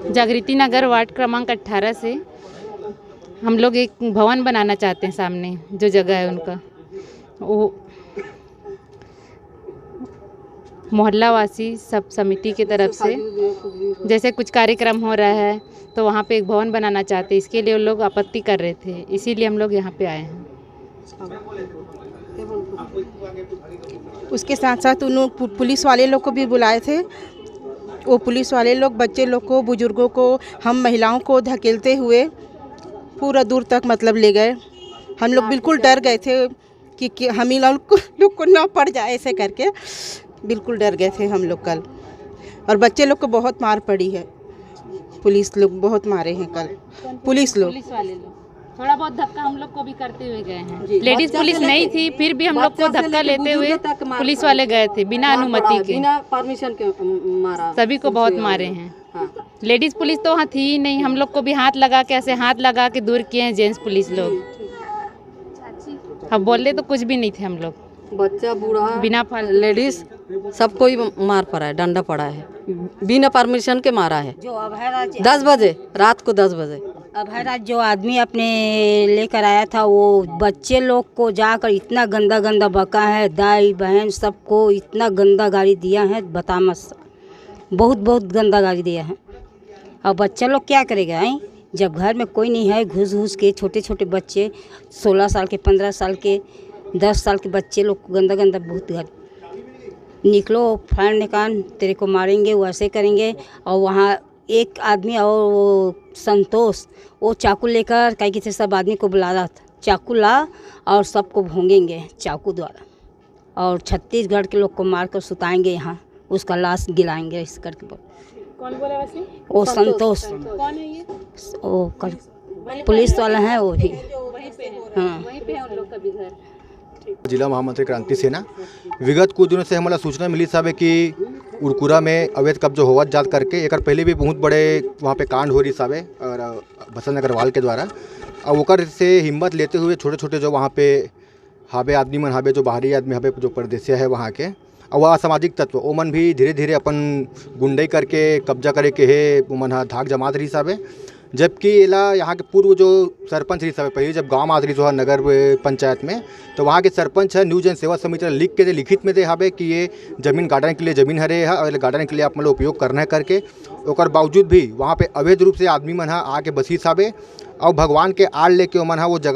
जागृति नगर वार्ड क्रमांक 18 से हम लोग एक भवन बनाना चाहते हैं। सामने जो जगह है उनका, वो मोहल्ला वासी सब समिति की तरफ से जैसे कुछ कार्यक्रम हो रहा है तो वहाँ पे एक भवन बनाना चाहते हैं। इसके लिए वो लोग आपत्ति कर रहे थे, इसीलिए हम लोग यहाँ पे आए हैं। उसके साथ साथ उन्होंने पुलिस वाले लोग को भी बुलाए थे। वो पुलिस वाले लोग बच्चे लोग को, बुजुर्गों को, हम महिलाओं को धकेलते हुए पूरा दूर तक मतलब ले गए। हम लोग बिल्कुल डर गए थे कि हम ही लोग को ना पड़ जाए, ऐसे करके बिल्कुल डर गए थे हम लोग कल। और बच्चे लोग को बहुत मार पड़ी है, पुलिस लोग बहुत मारे हैं कल। पुलिस वाले लोग थोड़ा बहुत धक्का हम लोग को भी करते हुए गए हैं। लेडीज पुलिस नहीं थी, फिर भी हम लोग को धक्का लेते हुए पुलिस वाले गए थे बिना अनुमति के, बिना परमिशन के मारा। सभी को बहुत मारे हैं। लेडीज पुलिस तो वहाँ थी ही नहीं, हम लोग को भी हाथ लगा के, ऐसे हाथ लगा के दूर किए हैं जेंट्स पुलिस लोग। अब बोले तो कुछ भी नहीं थे हम लोग, बच्चा बूढ़ा बिना लेडीज सबको ही मार पड़ा है, डंडा पड़ा है, बिना परमिशन के मारा है। जो अभयराज 10 बजे रात को 10 बजे अभयराज जो आदमी अपने लेकर आया था, वो बच्चे लोग को जाकर इतना गंदा गंदा बका है, दाई बहन सबको इतना गंदा गाली दिया है, बता मत। बहुत गंदा गाली दिया है। और बच्चा लोग क्या करेगा हैं? जब घर में कोई नहीं है, घुस घुस के छोटे छोटे बच्चे 16 साल के, 15 साल के, 10 साल के बच्चे लोग को गंदा गंदा बहुत घर निकलो, फाड़ निकाल, तेरे को मारेंगे, वैसे करेंगे। और वहाँ एक आदमी और वो संतोष, वो चाकू लेकर कहीं किसी सब आदमी को बुला रहा था, चाकू ला और सबको भोंगेंगे चाकू द्वारा, और छत्तीसगढ़ के लोग को मारकर सुताएंगे, यहाँ उसका लाश गिलाएंगे इस करके। कौन बोला वैसे? वो संतोष, कौन है ये? वो पुलिस वाला है वो भी। हाँ, वहीं पे है उन लोग का भी घर। जिला महामंत्री क्रांति सेना। विगत कुछ दिनों से हमारा सूचना मिली साहब कि उरकुरा में अवैध कब्जा होवत जात करके, एक पहले भी बहुत बड़े वहाँ पे कांड हो रही साहब और बसंत अग्रवाल के द्वारा। और ओकर से हिम्मत लेते हुए छोटे छोटे जो वहाँ पे हाबे आदमी मन हाबे, जो बाहरी आदमी हाबे, जो परदेसिया है वहाँ के, और वह असामाजिक तत्व ओमन भी धीरे धीरे अपन गुंडई करके कब्जा करे के है ओमन हा धाक जमात रही साहब। जबकि एला यहाँ के पूर्व जो सरपंच रही साहब, पहले जब गांव में आदरी जो नगर पंचायत में, तो वहाँ के सरपंच है न्यूज एंड सेवा समिति लिख के लिखित में दे हाबे कि ये जमीन गार्डन के लिए जमीन हरे है और गार्डन के लिए आप मतलब उपयोग करना है करके। और बावजूद भी वहाँ पे अवैध रूप से आदमी मन हा आके बसी साहबे और भगवान के आड़ लेके ओमन हा वो जगह